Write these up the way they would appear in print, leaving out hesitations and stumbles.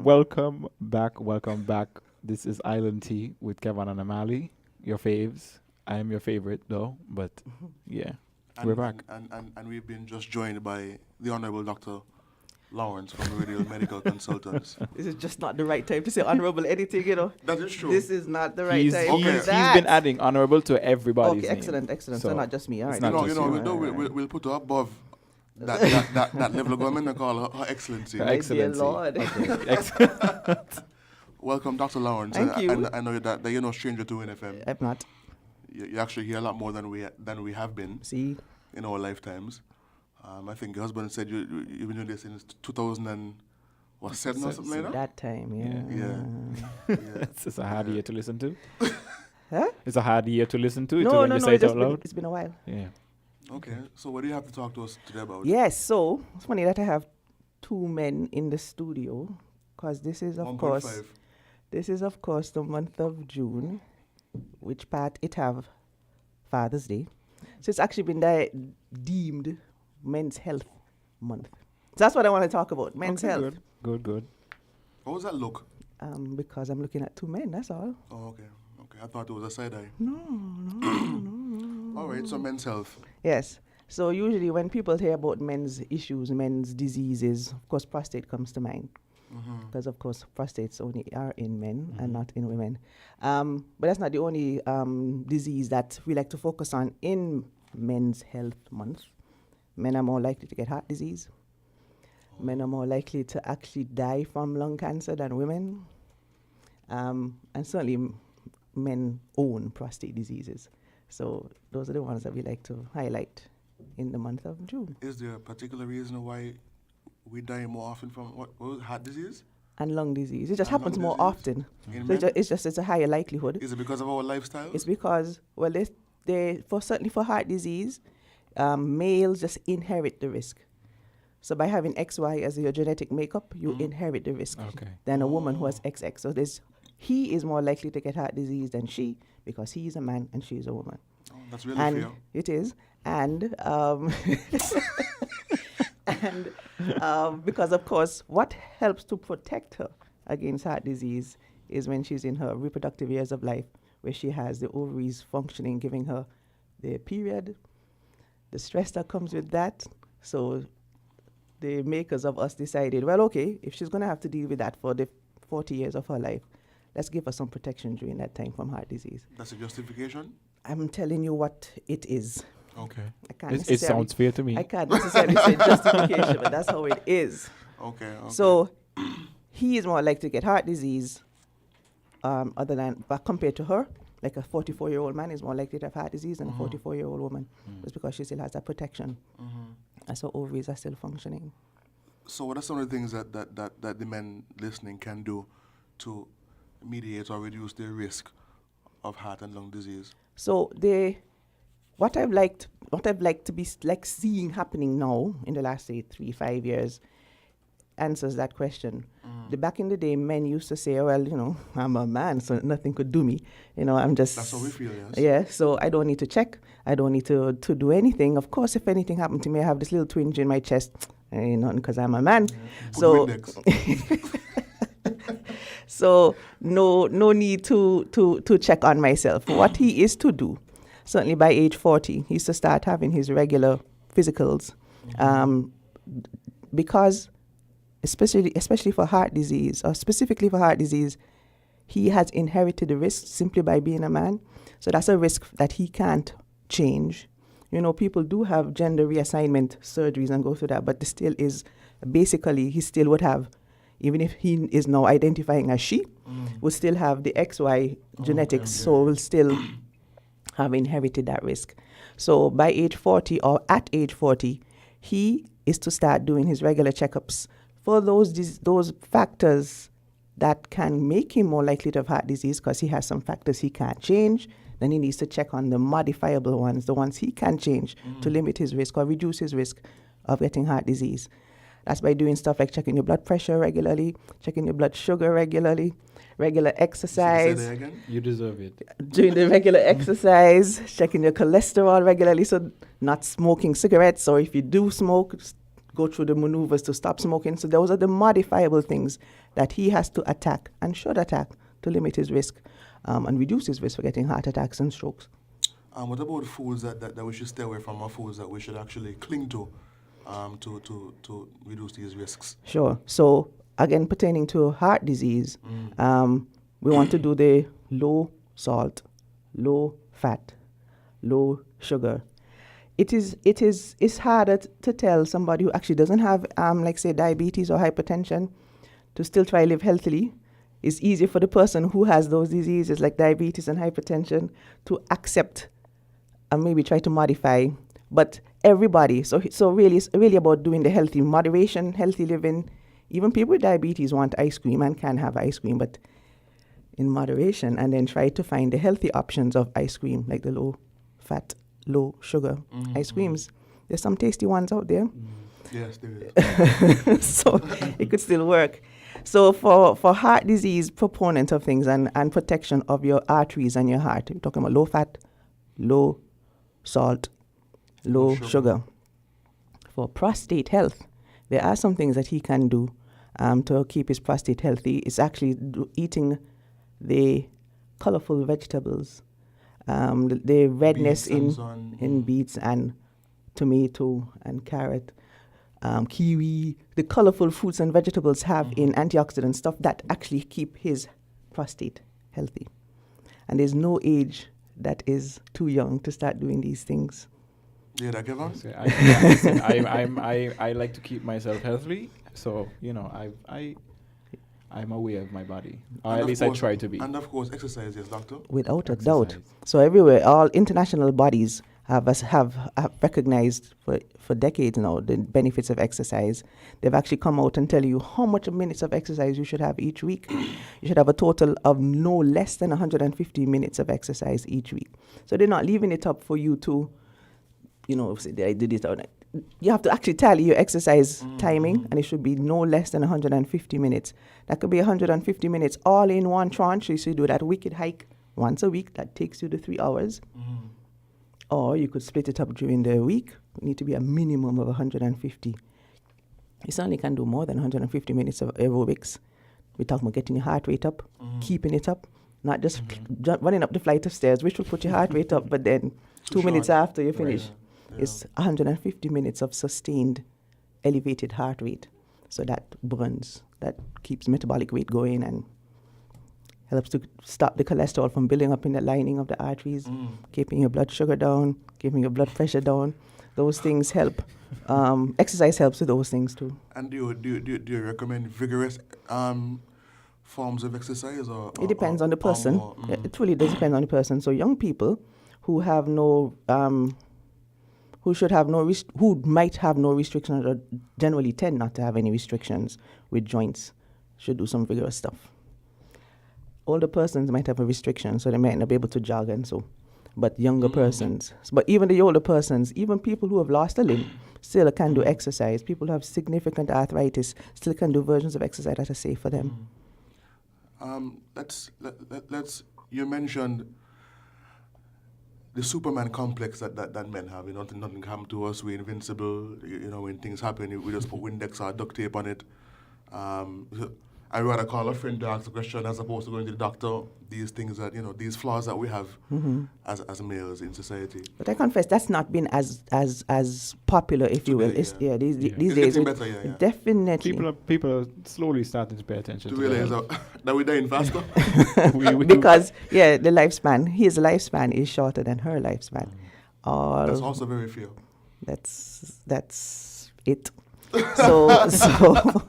Welcome back. Welcome back. This is Island Tea with Kevin and Amali. Your faves. I am your favorite though, but yeah, we're back. And we've been just joined by the Honorable Dr. Lawrence from Meridian Medical Consultants. This is just not the right time to say honorable anything, you know. That is true. This is not the right He's, time. Okay. he's been adding honorable to everybody's Okay, name. excellent. So not just me. All it's right. not just you. We'll put her above that level of government and call her Excellency. Her My dear Excellency. Lord. Okay. Excellent. Welcome, Dr. Lawrence. Thank you. And I know that you're no stranger to NFM. I'm not. You actually hear a lot more than we have been See, in our lifetimes. I think your husband said you've been doing this since 2007 or something like that? that time, yeah. Yeah. It's a hard year to listen to. Huh? It's a hard year to listen to. No, when you say it out been, loud. it's been a while. Yeah. Okay, so what do you have to talk to us today about? Yes, so it's funny that I have two men in the studio because this is, of 1.5. course, the month of June, which part it have Father's Day. So it's actually been deemed Men's Health Month. So that's what I want to talk about, men's Okay, health. Good. How does that look? Because I'm looking at two men, that's all. Oh, okay. I thought it was a side eye. No. All right, so men's health. Yes. So usually when people hear about men's issues, men's diseases, of course, prostate comes to mind. Because, of course, prostates only are in men and not in women. But that's not the only disease that we like to focus on in Men's Health Month. Men are more likely to get heart disease. Men are more likely to actually die from lung cancer than women. And certainly men own prostate diseases. So those are the ones that we like to highlight in the month of June. Is there a particular reason why we die more often from what was it, heart disease? And lung disease. It just And happens lung more disease? often. In So men? it's a higher likelihood. Is it because of our lifestyle? It's because, well, certainly for heart disease, males just inherit the risk. So by having XY as your genetic makeup, you inherit the risk Okay. than a woman who has XX. So he is more likely to get heart disease than she because he is a man and she is a woman. Oh, that's really And fair. it is. And because, of course, what helps to protect her against heart disease is when she's in her reproductive years of life, where she has the ovaries functioning, giving her the period, the stress that comes with that. So the makers of us decided, well, okay, if she's going to have to deal with that for the 40 years of her life, let's give her some protection during that time from heart disease. That's a justification? I'm telling you what it is. Okay. I can't It necessarily sounds fair to me. I can't necessarily say justification, but that's how it is. Okay. So he is more likely to get heart disease but compared to her. Like a 44-year-old man is more likely to have heart disease than a 44-year-old woman. Just because she still has that protection. And so ovaries are still functioning. So what are some of the things that the men listening can do to mediate or reduce their risk of heart and lung disease? So what I've liked to be seeing happening now in the last, say, 3-5 years answers that question. Back in the day, men used to say, well, I'm a man, so nothing could do me. I'm just... That's how we feel, yes. Yeah, so I don't need to check. I don't need to do anything. Of course, if anything happened to me, I have this little twinge in my chest. Ain't nothing because I'm a man. So, so no need to check on myself. What he is to do, certainly by age 40, he's to start having his regular physicals. Because especially for heart disease, or specifically for heart disease, he has inherited the risk simply by being a man. So that's a risk that he can't change. People do have gender reassignment surgeries and go through that, but still is, basically, he still would have, even if he is now identifying as she, would still have the XY genetics, so will still have inherited that risk. So by age 40 or at age 40, he is to start doing his regular checkups for those factors that can make him more likely to have heart disease, because he has some factors he can't change. Then he needs to check on the modifiable ones, the ones he can change to limit his risk or reduce his risk of getting heart disease. That's by doing stuff like checking your blood pressure regularly, checking your blood sugar regularly, regular exercise. Say that again? You deserve it. Doing the regular exercise, checking your cholesterol regularly, so not smoking cigarettes, or if you do smoke, go through the maneuvers to stop smoking. So those are the modifiable things that he has to attack and should attack to limit his risk and reduce his risk for getting heart attacks and strokes. What about foods that we should stay away from, or foods that we should actually cling to reduce these risks? Sure. So again, pertaining to heart disease, we want to do the low salt, low fat, low sugar. It's harder to tell somebody who actually doesn't have, like say, diabetes or hypertension to still try live healthily. It's easier for the person who has those diseases like diabetes and hypertension to accept and maybe try to modify. But everybody, so really, it's really about doing the healthy moderation, healthy living. Even people with diabetes want ice cream and can have ice cream, but in moderation, and then try to find the healthy options of ice cream, like the low fat, low sugar ice creams. There's some tasty ones out there. Yes, there is. So it could still work. So for heart disease proponent of things and protection of your arteries and your heart, we're talking about low fat, low salt, low sugar. For prostate health, there are some things that he can do to keep his prostate healthy. It's actually eating the colorful vegetables, the redness in beets and tomato and carrot, kiwi. The colorful fruits and vegetables have in antioxidant stuff that actually keep his prostate healthy. And there's no age that is too young to start doing these things. Yeah, that give on? I like to keep myself healthy, so I'm aware of my body, or at least I try to be. And of course, exercise, yes, doctor. Without a doubt. So everywhere, all international bodies have recognized for decades now the benefits of exercise. They've actually come out and tell you how much minutes of exercise you should have each week. You should have a total of no less than 150 minutes of exercise each week. So they're not leaving it up for you to, say I did it or not. You have to actually tally your exercise timing, and it should be no less than 150 minutes. That could be 150 minutes all in one tranche. So you do that wicked hike once a week. That takes you to 3 hours. Or you could split it up during the week. You need to be a minimum of 150. You certainly can do more than 150 minutes of aerobics. We're talking about getting your heart rate up, keeping it up, not just running up the flight of stairs, which will put your heart rate up, but then 2 minutes after you finish. It's 150 minutes of sustained elevated heart rate. So that burns, that keeps metabolic rate going and helps to stop the cholesterol from building up in the lining of the arteries, keeping your blood sugar down, keeping your blood pressure down. Those things help. Exercise helps with those things too. And do you recommend vigorous forms of exercise? It depends on the person. It really does depend on the person. So young people who have no... who might have no restrictions or generally tend not to have any restrictions with joints should do some vigorous stuff. Older persons might have a restriction, so they might not be able to jog and so. But younger persons, but even the older persons, even people who have lost a limb still can do exercise. People who have significant arthritis still can do versions of exercise that are safe for them. Let's you mentioned the Superman complex that men have. Nothing come to us, we're invincible. When things happen, we just put Windex or duct tape on it. I'd rather call a friend to ask a question as opposed to going to the doctor. These things that, these flaws that we have as males in society. But I confess that's not been as popular, if you will. These days, getting better, definitely. People are slowly starting to pay attention to realize that we're dying faster. Because the lifespan, his lifespan is shorter than her lifespan. That's also very fair. That's it. So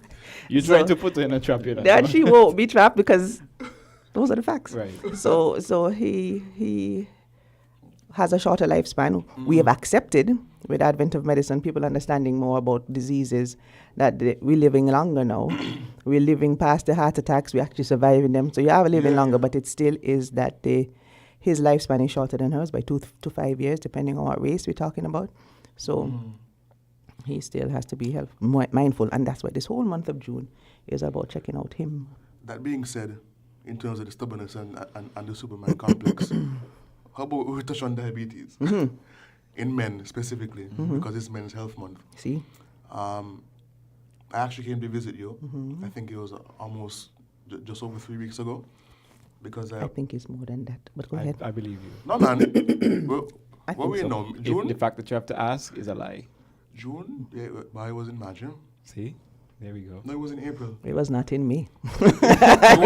you're trying to put her in a trap, That she won't be trapped because those are the facts. Right. So he has a shorter lifespan. We have accepted, with the advent of medicine, people understanding more about diseases, that we're living longer now. We're living past the heart attacks. We're actually surviving them. So you are living longer, but it still is that his lifespan is shorter than hers by 2 to 5 years, depending on what race we're talking about. So he still has to be mindful, and that's why this whole month of June is about checking out him. That being said, in terms of the stubbornness and the Superman complex, how about we touch on diabetes? In men specifically, because it's Men's Health Month. See? I actually came to visit you. I think it was almost just over 3 weeks ago, because I think it's more than that, but go ahead. I believe you. no man, well, I what think we so. know If June. the fact that you have to ask is a lie. June. Yeah, but I was in March. Yeah? See? There we go. No, it was in April. It was not in me. It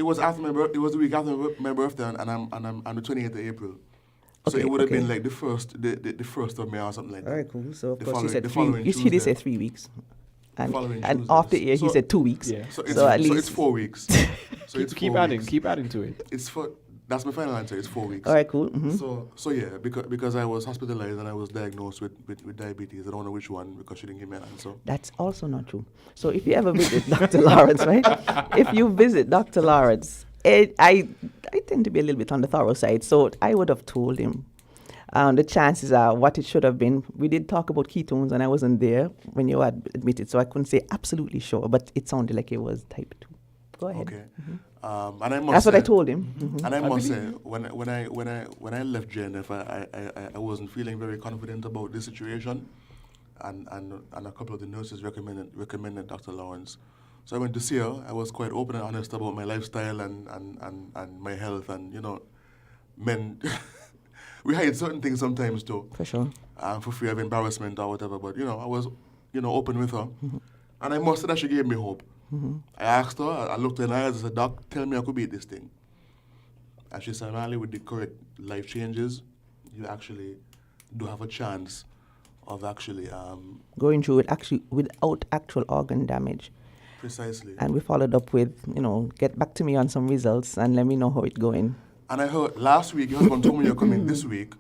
was after my birth. It was the week after my birthday, and I'm the 28th of April. So Okay, it would have okay. been like the first of May or something like that. All right, cool. So of The course following- he said the 3. following He did say Tuesday. 3 weeks, and following and Tuesday. after he So- said 2 weeks. Yeah. So So at it's least 4 weeks. So it's Keep 4 adding. weeks. Keep adding to it. It's for that's my final answer. It's 4 weeks. All right, cool. Mhm. So yeah, because I was hospitalized and I was diagnosed with diabetes. I don't know which one, because she didn't give me an answer. That's also not true. So if you ever visit Dr. Lawrence, right? If you visit Dr. Lawrence, I tend to be a little bit on the thorough side, so I would have told him. The chances are what it should have been. We did talk about ketones, and I wasn't there when you had admitted, so I couldn't say absolutely sure, but it sounded like it was type 2. Go ahead. Okay. And I must That's what I say- told him. Mhm. And I I must say, believe when I left JNF, I wasn't feeling very confident about this situation, and a couple of the nurses recommended Dr. Lawrence. So I went to see her. I was quite open and honest about my lifestyle and my health, and men, we hide certain things sometimes too, For sure. for fear of embarrassment or whatever. But I was open with her, and I must say that she gave me hope. I asked her, I looked in her eyes, I said, Doc, tell me I could beat this thing. And she said, Mali, with the correct life changes, you actually do have a chance of actually, Going through it actually without actual organ damage. precisely. And we followed up with, get back to me on some results and let me know how it's going. And I heard last week, your husband told me you're coming this week.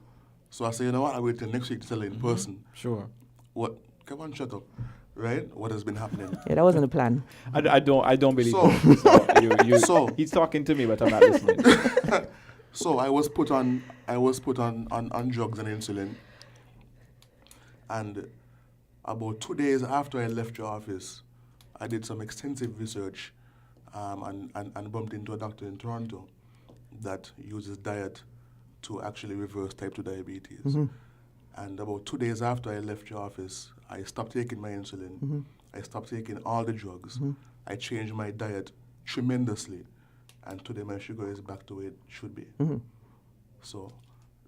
So I said, you know what, I'll wait till next week to tell you in person. Sure. What? Come on, shut up. Right? What has been happening. Yeah, that wasn't the plan. I don't believe So- you. So- He's talking to me, but I'm not listening. So I was put on drugs and insulin, and about 2 days after I left your office, I did some extensive research, and bumped into a doctor in Toronto that uses diet to actually reverse type 2 diabetes. And about 2 days after I left your office, I stopped taking my insulin. I stopped taking all the drugs. I changed my diet tremendously. And today my sugar is back to where it should be. So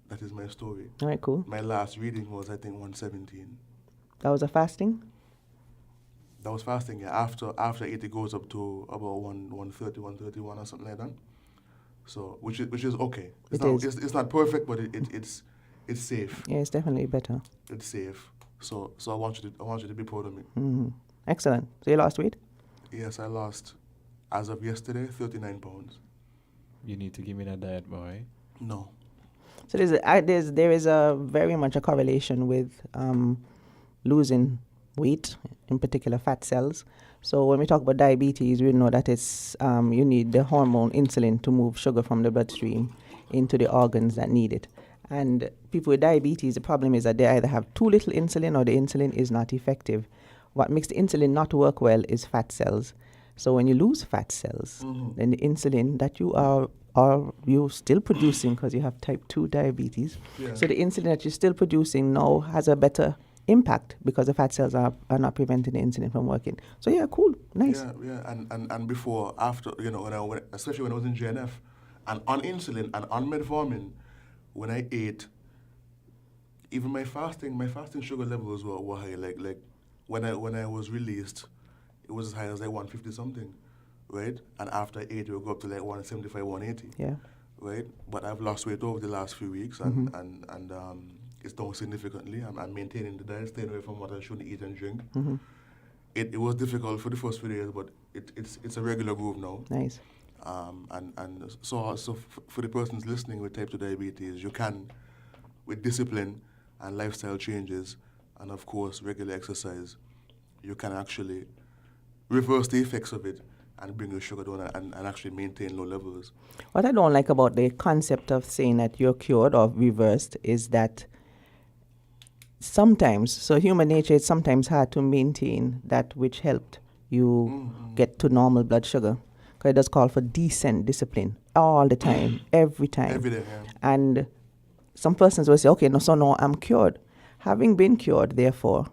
that is my story. All right, cool. My last reading was, I think, 117. That was a fasting? That was fasting, yeah. After it goes up to about 130, 131 or something like that. So which is okay. It's not perfect, but it's safe. Yeah, it's definitely better. It's safe. So I want you to be proud of me. Excellent. So you lost weight? Yes, I lost, as of yesterday, 39 pounds. You need to give me that diet, boy. No. So there is a very much a correlation with losing weight, in particular fat cells. So when we talk about diabetes, we know that it's you need the hormone insulin to move sugar from the bloodstream into the organs that need it. And people with diabetes, the problem is that they either have too little insulin or the insulin is not effective. What makes the insulin not work well is fat cells. So when you lose fat cells, then the insulin that you are you still producing, because you have type 2 diabetes, Yeah. so the insulin that you're still producing now has a better impact because the fat cells are not preventing the insulin from working. So yeah, cool, nice. Yeah. And before, after, especially when I was in JNF, and on insulin and on metformin, when I ate, even my fasting sugar levels were high. Like when I was released, it was as high as like 150 something, right? And after I ate, it would go up to like 175, 180. Yeah. Right? But I've lost weight over the last few weeks, and it's down significantly. I'm maintaining the diet, staying away from what I shouldn't eat and drink. It was difficult for the first few days, but it's a regular groove now. Nice. So for the persons listening with type 2 diabetes, you can, with discipline and lifestyle changes, and of course regular exercise, you can actually reverse the effects of it and bring your sugar down and actually maintain low levels. What I don't like about the concept of saying that you're cured or reversed is that sometimes, so human nature, it's sometimes hard to maintain that which helped you get to normal blood sugar. Because it does call for decent discipline all the time, every time. Every day, yeah. And some persons will say, okay, no, I'm cured. Having been cured, therefore,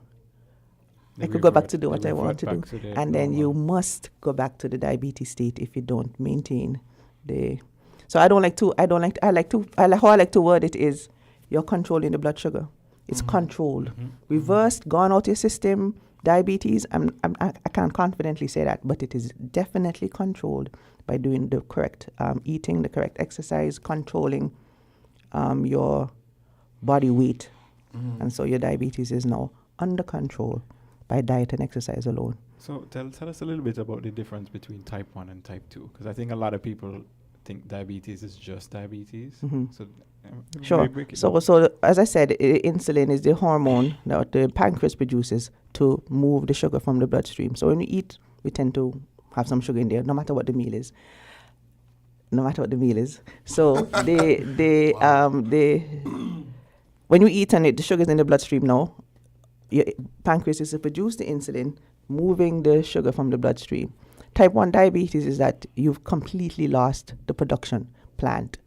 I could go back to do what I want to do. to the And then you normal. must go back to the diabetes state if you don't maintain the. So I like how I like to word it is you're controlling the blood sugar. It's controlled. Reversed, gone out your system, diabetes, I can't confidently say that, but it is definitely controlled by doing the correct eating, the correct exercise, controlling your body weight. And so your diabetes is now under control by diet and exercise alone. So tell us a little bit about the difference between type 1 and type 2, because I think a lot of people think diabetes is just diabetes. So Sure. break it So down. as I said, insulin is the hormone that the pancreas produces to move the sugar from the bloodstream. So when we eat, we tend to have some sugar in there, no matter what the meal is. So when you eat and the sugar's in the bloodstream now, your pancreas is to produce the insulin, moving the sugar from the bloodstream. Type 1 diabetes is that you've completely lost the production plant.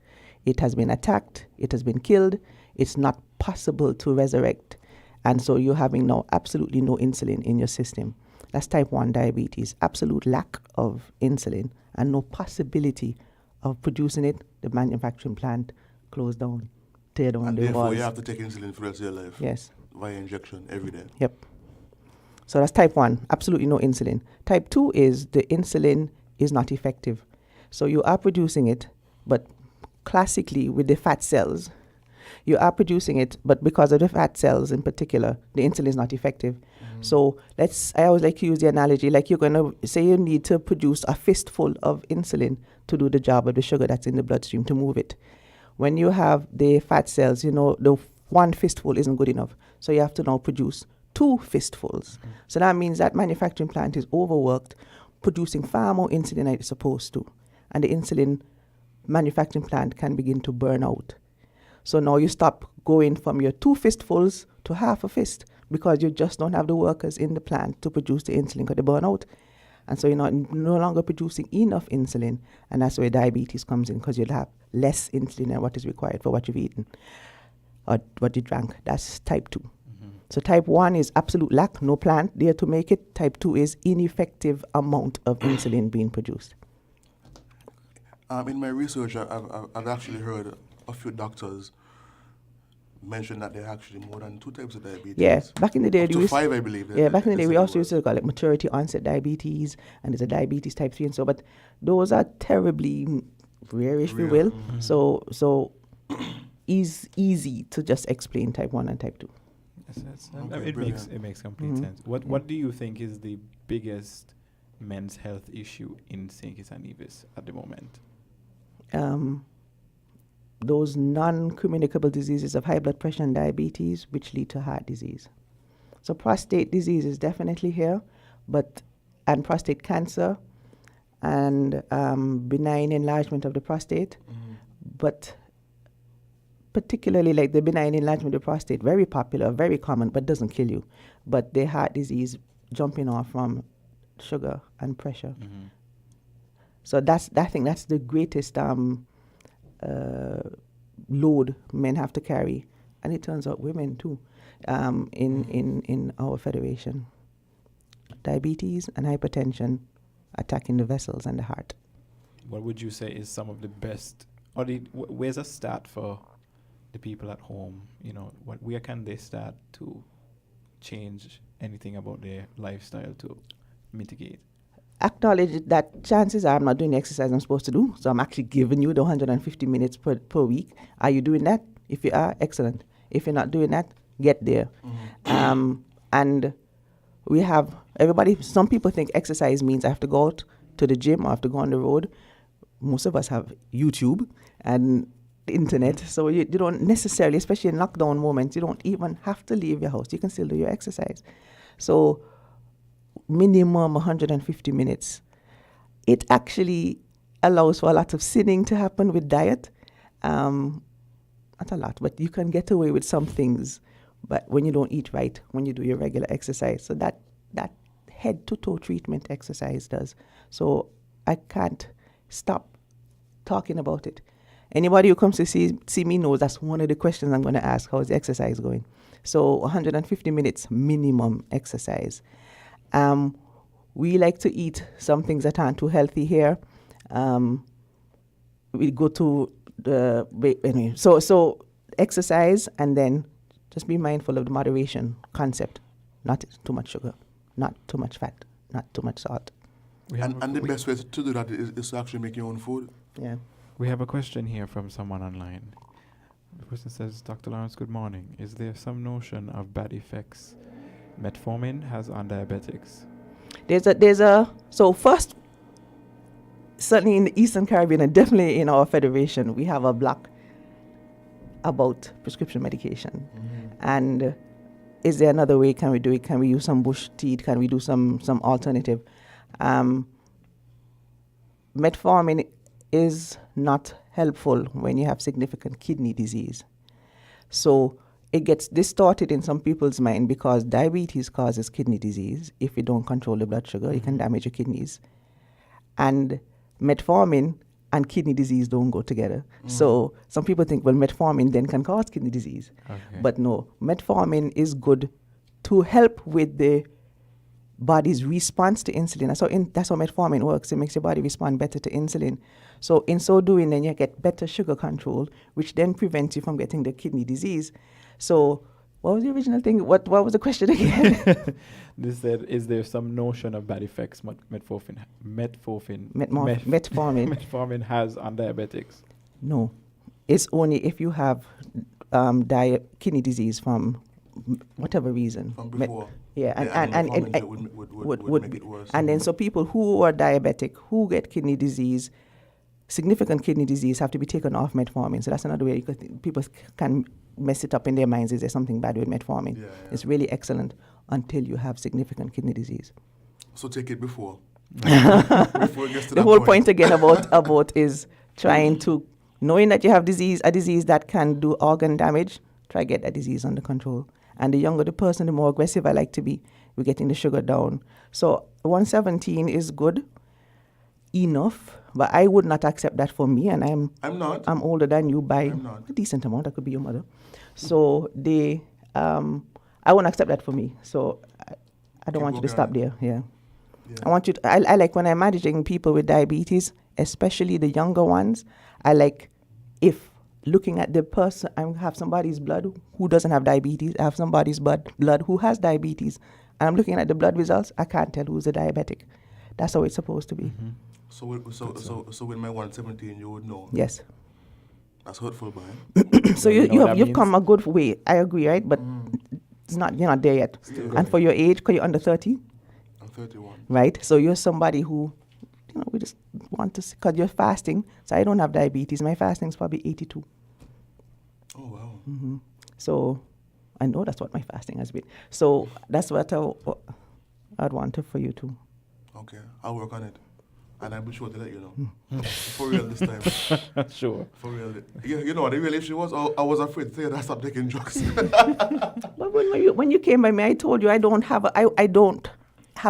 It has been attacked, it has been killed, it's not possible to resurrect. And so you're having now absolutely no insulin in your system. That's type 1 diabetes, absolute lack of insulin and no possibility of producing it. The manufacturing plant closed down, tear down And the therefore, walls. you have to take insulin for the rest of your life. Yes. Via injection every day. Yep. So that's type 1, absolutely no insulin. Type 2 is the insulin is not effective. So you are producing it, but classically with the fat cells, you are producing it, but because of the fat cells in particular, the insulin is not effective. So I always like to use the analogy, like you're going to say you need to produce a fistful of insulin to do the job of the sugar that's in the bloodstream to move it. When you have the fat cells, the one fistful isn't good enough. So you have to now produce 2 fistfuls. So that means that manufacturing plant is overworked, producing far more insulin than it's supposed to. And the insulin manufacturing plant can begin to burn out. So now you stop going from your 2 fistfuls to half a fist because you just don't have the workers in the plant to produce the insulin because they burn out. And so you're no longer producing enough insulin. And that's where diabetes comes in, because you'll have less insulin than what is required for what you've eaten or what you drank. That's type 2. So type 1 is absolute lack, no plant there to make it. Type 2 is ineffective amount of insulin being produced. In my research, I've actually heard a few doctors mention that there are actually more than 2 types of diabetes. Yeah, back in the day, Up to 5, I believe. back in the day, we also used to call it maturity onset diabetes, and there's a diabetes type 3 and so, but those are terribly rare, if you will. So easy to just explain type 1 and type 2. Okay, It makes complete sense. What do you think is the biggest men's health issue in St. Kitts and Nevis at the moment? Those non-communicable diseases of high blood pressure and diabetes, which lead to heart disease. So prostate disease is definitely here, and prostate cancer and benign enlargement of the prostate, but particularly like the benign enlargement of the prostate, very popular, very common, but doesn't kill you. But the heart disease jumping off from sugar and pressure. So I think that's the greatest load men have to carry, and it turns out women too, in our federation. Diabetes and hypertension attacking the vessels and the heart. What would you say is some of the best, or where's a start for the people at home? Where can they start to change anything about their lifestyle to mitigate? Acknowledge that chances are I'm not doing the exercise I'm supposed to do, so I'm actually giving you the 150 minutes per week. Are you doing that? If you are, excellent. If you're not doing that, get there. And we have some people think exercise means I have to go out to the gym or I have to go on the road. Most of us have YouTube and the internet, so you don't necessarily, especially in lockdown moments, you don't even have to leave your house. You can still do your exercise. So minimum 150 minutes. It actually allows for a lot of sinning to happen with diet. Not a lot, but you can get away with some things. But when you don't eat right, when you do your regular exercise, so that head to toe treatment exercise does. So I can't stop talking about it. Anybody who comes to see me knows that's one of the questions I'm going to ask. How's the exercise going? So 150 minutes minimum exercise. We like to eat some things that aren't too healthy here. We go to anyway. So exercise, and then just be mindful of the moderation concept. Not too much sugar, not too much fat, not too much salt. And the best way to do that is to actually make your own food. Yeah. We have a question here from someone online. The person says, Dr. Lawrence, good morning. Is there some notion of bad effects metformin has on diabetics? So first, certainly in the Eastern Caribbean and definitely in our federation, we have a block about prescription medication. And is there another way? Can we do it? Can we use some bush tea? Can we do some alternative? Metformin is not helpful when you have significant kidney disease. So it gets distorted in some people's mind because diabetes causes kidney disease. If you don't control the blood sugar, it can damage your kidneys. And metformin and kidney disease don't go together. So some people think, well, metformin then can cause kidney disease. Okay. But no, metformin is good to help with the body's response to insulin. That's how metformin works. It makes your body respond better to insulin. So in so doing, then you get better sugar control, which then prevents you from getting the kidney disease. So what was the original thing? What was the question again? This said, is there some notion of bad effects metformin metformin has on diabetics? No. It's only if you have kidney disease from whatever reason. From before. And would make it worse. And then so people who are diabetic, who get kidney disease, significant kidney disease, have to be taken off metformin. So that's another way people can mess it up in their minds. Is there something bad with metformin? Yeah. It's really excellent until you have significant kidney disease. So take it before. Before it gets to The that whole point again about is trying to, knowing that you have a disease that can do organ damage, try get that disease under control. And the younger the person, the more aggressive I like to be. We're getting the sugar down. So 117 is good enough, but I would not accept that for me. And I'm older than you by a decent amount. That could be your mother. So I won't accept that for me. So I don't want you to stop there. Yeah. I want you to, I like when I'm managing people with diabetes, especially the younger ones, I like if looking at the person, I have somebody's blood who doesn't have diabetes, I have somebody's blood who has diabetes, and I'm looking at the blood results, I can't tell who's a diabetic. That's how it's supposed to be. So with my 117, you would know. Yes. That's hurtful, man. So you've come a good way. I agree, right? But it's not, you're not there yet. And for your age, because you're under 30. I'm 31. Right? So you're somebody who, we just want to see, because you're fasting. So I don't have diabetes. My fasting is probably 82. Oh, wow. So I know that's what my fasting has been. So that's what I'd want for you too. Okay, I'll work on it. And I'll be sure to let you know. For real this time. Sure. For real. You know what the real issue was? I was afraid to say that I stopped taking drugs. But when you came by me, I told you I don't have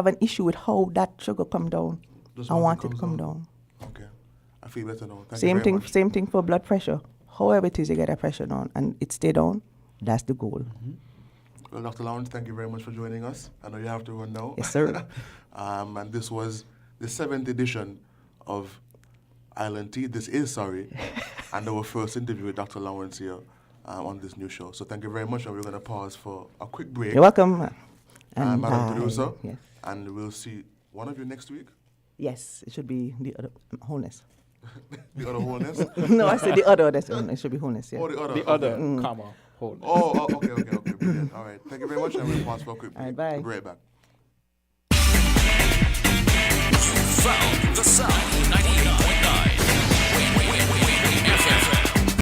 an issue with how that sugar come down. I want it to come down. Okay. I feel better now. Same thing for blood pressure. However it is you get that pressure down and it stay down, that's the goal. Well, Dr. Lawrence, thank you very much for joining us. I know you have to run now. Yes, sir. And this was the 7th edition of Island Tea. This is, and our first interview with Dr. Lawrence here on this new show. So thank you very much, and we're going to pause for a quick break. You're welcome. And Madam Producer, yes. And we'll see one of you next week. Yes, it should be the other wholeness. The other wholeness? No, I said the other. It should be wholeness. Yeah. Oh, the other. The other, comma, wholeness. Okay, brilliant. All right, thank you very much, and we'll pause for a quick break. All right, bye. We'll be right back. Found the sound 99.